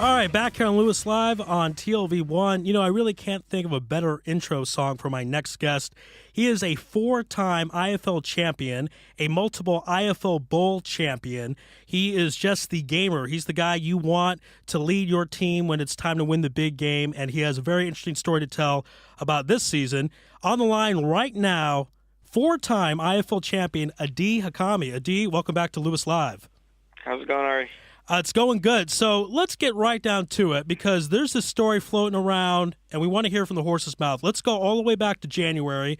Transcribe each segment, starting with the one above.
All right, back here on Louis Live on TLV1. You know, I really can't think of a better intro song for my next guest. He is a four-time IFL champion, a multiple IFL Bowl champion. He is just the gamer. He's the guy you want to lead your team when it's time to win the big game, and he has a very interesting story to tell about this season. On the line right now, four-time IFL champion Adi Hakami. Adi, welcome back to Louis Live. How's it going, Ari? It's going good. So let's get right down to it because there's this story floating around, and we want to hear from the horse's mouth. Let's go all the way back to January.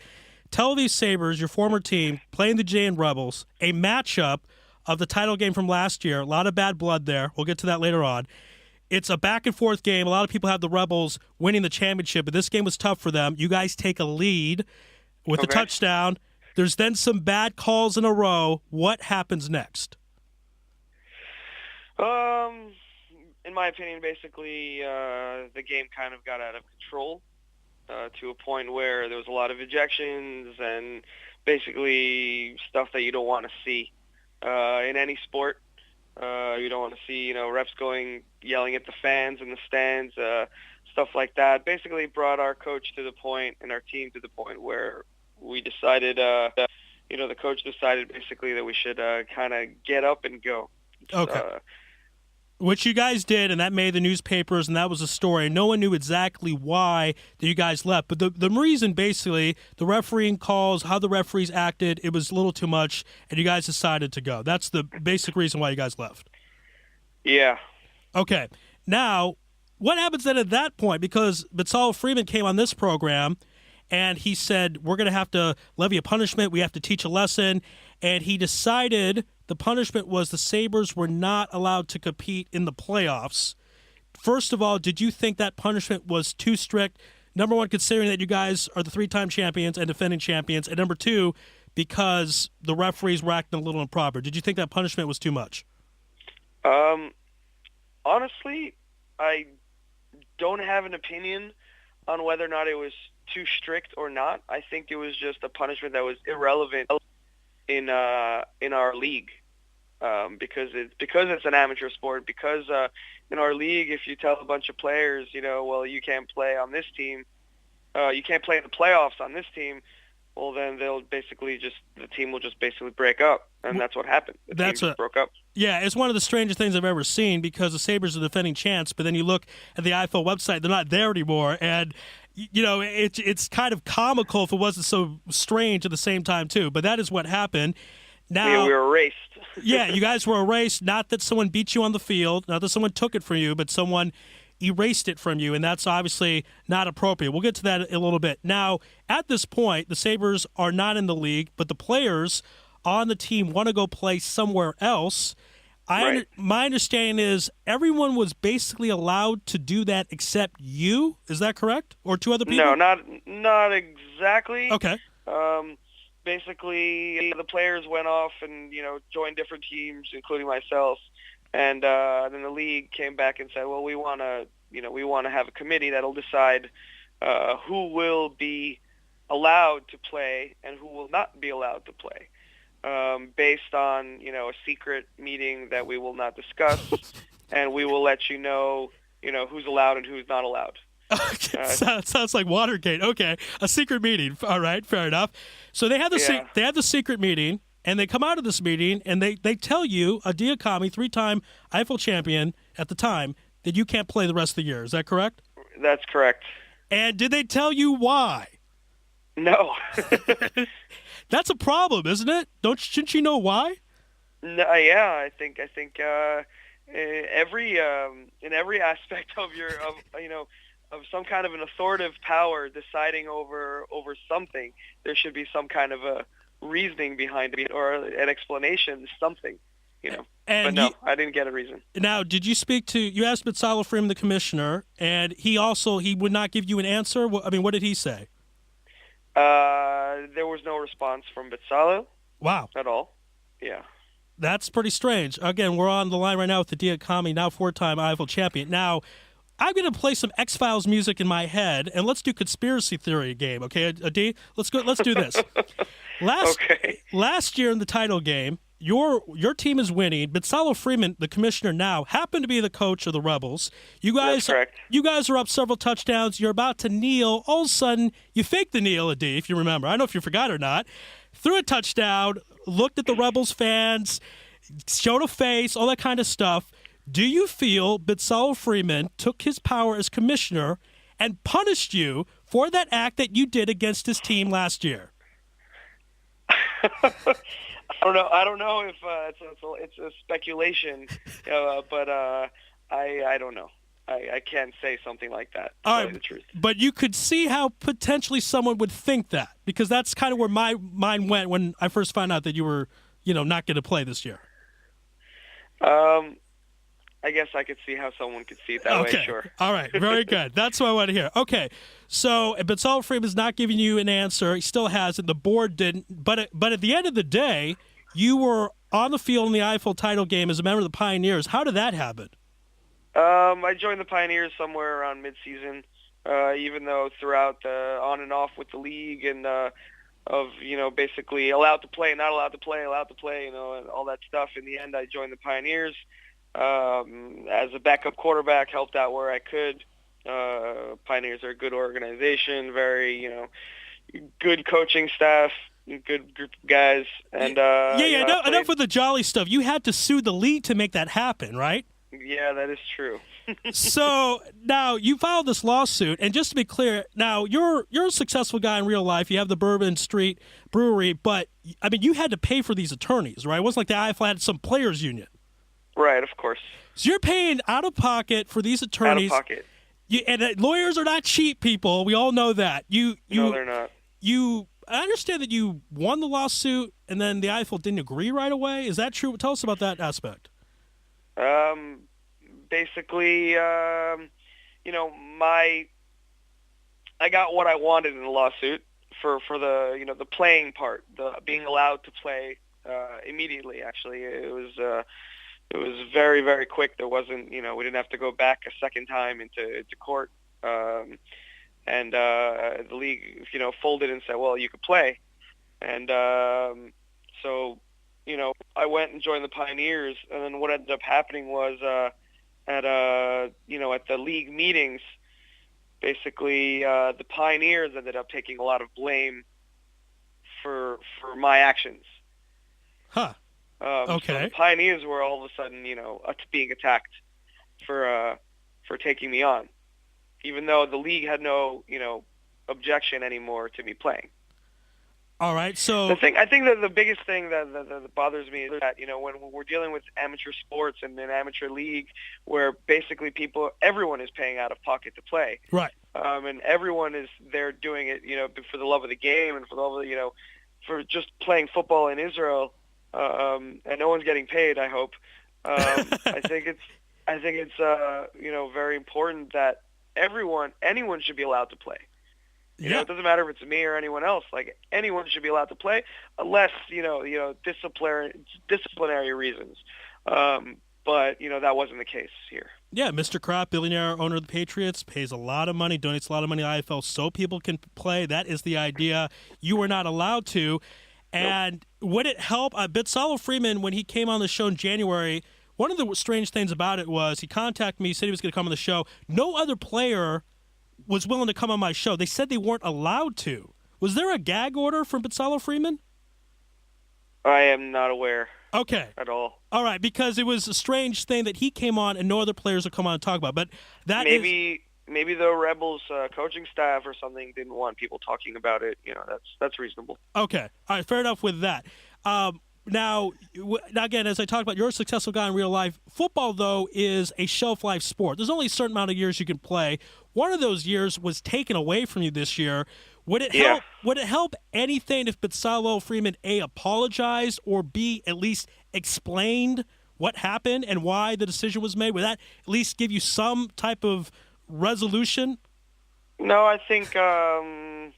Tel Aviv Sabres, your former team, playing the Jaen Rebels, a matchup of the title game from last year. A lot of bad blood there. We'll get to that later on. It's a back-and-forth game. A lot of people have the Rebels winning the championship, but this game was tough for them. You guys take a lead with the touchdown. There's then some bad calls in a row. What happens next? In my opinion, basically, the game kind of got out of control to a point where there was a lot of ejections and basically stuff that you don't want to see in any sport. You don't want to see, refs yelling at the fans in the stands, stuff like that. Basically brought our coach to the point and our team to the point where we decided, the coach decided basically that we should kind of get up and go. Okay. Which you guys did, and that made the newspapers, and that was a story. No one knew exactly why that you guys left. But the reason, basically, the refereeing calls, how the referees acted, it was a little too much, and you guys decided to go. That's the basic reason why you guys left. Yeah. Okay. Now, what happens then at that point? Because Bezalel Freeman came on this program, and he said, we're going to have to levy a punishment. We have to teach a lesson. And he decided the punishment was the Sabres were not allowed to compete in the playoffs. First of all, did you think that punishment was too strict? Number one, considering that you guys are the three-time champions and defending champions. And number two, because the referees were acting a little improper. Did you think that punishment was too much? Honestly, I don't have an opinion on whether or not it was too strict or not. I think it was just a punishment that was irrelevant in our league, because it's an amateur sport. Because in our league, if you tell a bunch of players, well, you can't play on this team, you can't play in the playoffs on this team, well, then the team will just basically break up, and that's what happened. The team just broke up. Yeah, it's one of the strangest things I've ever seen because the Sabres are defending champs, but then you look at the IFL website, they're not there anymore, and it's kind of comical if it wasn't so strange at the same time too. But that is what happened. Now we were erased. Yeah, you guys were erased. Not that someone beat you on the field, not that someone took it from you, but someone erased it from you, and that's obviously not appropriate. We'll get to that in a little bit. Now, at this point, the Sabres are not in the league, but the players on the team want to go play somewhere else. Right. My understanding is everyone was basically allowed to do that except you. Is that correct? Or two other people? No, not exactly. Okay. Basically, the players went off and joined different teams, including myself, and then the league came back and said, well, we want to have a committee that'll decide who will be allowed to play and who will not be allowed to play. Based on, a secret meeting that we will not discuss, and we will let you know, who's allowed and who's not allowed. Okay, sounds like Watergate. Okay, a secret meeting. All right, fair enough. So they have the secret meeting, and they come out of this meeting, and they tell you, Adi Hakami, three-time IFL champion at the time, that you can't play the rest of the year. Is that correct? That's correct. And did they tell you why? No. That's a problem, isn't it? Shouldn't you know why? No, yeah, I think in every aspect of some kind of an authoritative power deciding over something, there should be some kind of a reasoning behind it or an explanation, something, But no, I didn't get a reason. Now, did you you asked Bezalel Freeman, the commissioner, and he would not give you an answer? I mean, what did he say? There was no response from Bezalel. Wow. At all. Yeah. That's pretty strange. Again, we're on the line right now with Adi Hakami, now four-time IFL champion. Now, I'm going to play some X-Files music in my head, and let's do conspiracy theory game, okay, Adi? Let's do this. Last year in the title game, your team is winning, but Salo Freeman, the commissioner now, happened to be the coach of the Rebels. That's correct. You guys are up several touchdowns. You're about to kneel. All of a sudden, you fake the kneel, D, if you remember. I don't know if you forgot or not. Threw a touchdown, looked at the Rebels fans, showed a face, all that kind of stuff. Do you feel Salo Freeman took his power as commissioner and punished you for that act that you did against his team last year? I don't know if it's a speculation, but I don't know. I can't say something like that. To tell you the truth. But you could see how potentially someone would think that, because that's kind of where my mind went when I first found out that you were, not going to play this year. I guess I could see how someone could see it that way, sure. All right, very good. That's what I want to hear. Okay, so Salo Freeman's not giving you an answer. He still hasn't. The board didn't. But at the end of the day, you were on the field in the IFL title game as a member of the Pioneers. How did that happen? I joined the Pioneers somewhere around mid-season, even though throughout on and off with the league and basically allowed to play, not allowed to play, allowed to play, and all that stuff. In the end, I joined the Pioneers as a backup quarterback, helped out where I could. Pioneers are a good organization, very, good coaching staff, good group of guys. And enough with the jolly stuff. You had to sue the league to make that happen, right? Yeah, that is true. So now you filed this lawsuit, and just to be clear, now you're a successful guy in real life. You have the Bourbon Street Brewery, but I mean you had to pay for these attorneys, right? It wasn't like the IFL had some players union. Right, of course. So you're paying out of pocket for these attorneys. Out of pocket. And lawyers are not cheap people. We all know that. No, they're not. I understand that you won the lawsuit, and then the IFL didn't agree right away. Is that true? Tell us about that aspect. Basically, I got what I wanted in the lawsuit for the, the playing part, the being allowed to play, immediately. Actually, it was very, very quick. There wasn't, we didn't have to go back a second time into court. And the league, folded and said, well, you could play. And, so, I went and joined the Pioneers, and then what ended up happening was at the league meetings, basically the Pioneers ended up taking a lot of blame for my actions. Huh. Okay. So the Pioneers were all of a sudden, being attacked for taking me on, even though the league had no, objection anymore to me playing. All right, so I think that the biggest thing that bothers me is that when we're dealing with amateur sports and an amateur league, where basically everyone is paying out of pocket to play, right? And everyone is there doing it, for the love of the game and for the love of for just playing football in Israel, and no one's getting paid. I hope. I think it's very important that anyone should be allowed to play. It doesn't matter if it's me or anyone else. Like, anyone should be allowed to play, unless disciplinary reasons. But that wasn't the case here. Yeah, Mr. Kraft, billionaire owner of the Patriots, pays a lot of money, donates a lot of money to the IFL so people can play. That is the idea. You were not allowed to. And would it help? Salo Freeman, when he came on the show in January, one of the strange things about it was he contacted me, said he was going to come on the show. No other player was willing to come on my show. They said they weren't allowed to. Was there a gag order from Salo Freeman? I am not aware. Okay. At all. All right, because it was a strange thing that he came on and no other players would come on and talk about. But that maybe the Rebels coaching staff or something didn't want people talking about it. That's reasonable. Okay. All right, fair enough with that. Now, again, as I talked about, you're a successful guy in real life. Football, though, is a shelf-life sport. There's only a certain amount of years you can play. One of those years was taken away from you this year. Would it help? Would it help anything if Salo Freeman A, apologized, or B, at least explained what happened and why the decision was made? Would that at least give you some type of resolution? No, I think this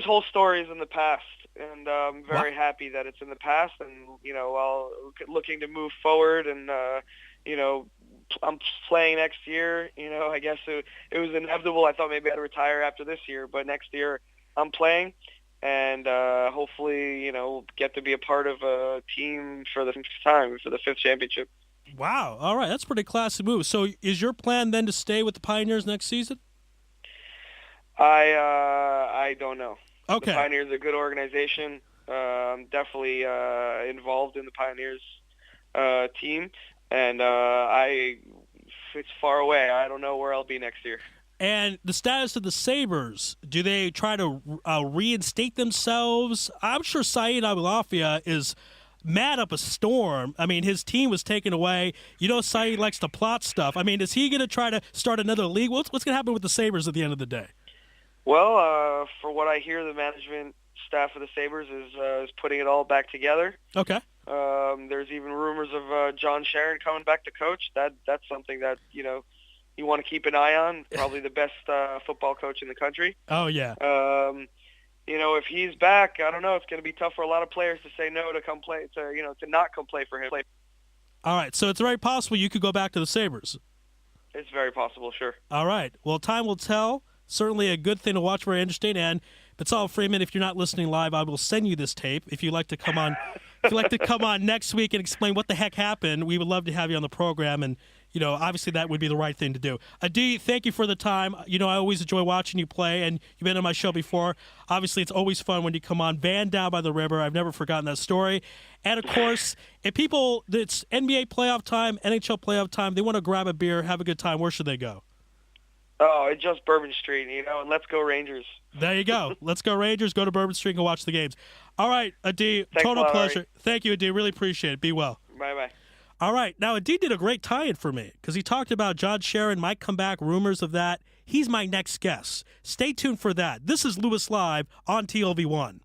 whole story is in the past. And I'm very happy that it's in the past, and while looking to move forward, and I'm playing next year. I guess it was inevitable. I thought maybe I'd retire after this year, but next year I'm playing, and hopefully, get to be a part of a team for the fifth championship. Wow. All right. That's a pretty classy move. So is your plan then to stay with the Pioneers next season? I don't know. Okay. The Pioneers are a good organization. I'm definitely involved in the Pioneers team, and it's far away. I don't know where I'll be next year. And the status of the Sabres, do they try to reinstate themselves? I'm sure Saeed Abilafia is mad up a storm. I mean, his team was taken away. Saeed likes to plot stuff. I mean, is he going to try to start another league? What's going to happen with the Sabres at the end of the day? Well, for what I hear, the management staff of the Sabres is putting it all back together. Okay. There's even rumors of John Sharon coming back to coach. That's something that, you want to keep an eye on. Probably the best football coach in the country. Oh, yeah. If he's back, I don't know. It's going to be tough for a lot of players to say no to come play, to not come play for him. All right, so it's very possible you could go back to the Sabres. It's very possible, sure. All right. Well, time will tell. Certainly a good thing to watch, very interesting. And Batsal Freeman, if you're not listening live, I will send you this tape. If you'd like to come on, next week and explain what the heck happened, we would love to have you on the program. And obviously that would be the right thing to do. Adi, thank you for the time. I always enjoy watching you play, and you've been on my show before. Obviously, it's always fun when you come on. Van down by the river. I've never forgotten that story. And of course, if it's NBA playoff time, NHL playoff time, they want to grab a beer, have a good time, where should they go? Oh, it's just Bourbon Street, and let's go Rangers. There you go. Let's go Rangers. Go to Bourbon Street and go watch the games. All right, Adi, total pleasure. Ari. Thank you, Adi. Really appreciate it. Be well. Bye-bye. All right. Now, Adi did a great tie-in for me because he talked about John Sharon might come back, rumors of that. He's my next guest. Stay tuned for that. This is Louis Live on TLV1.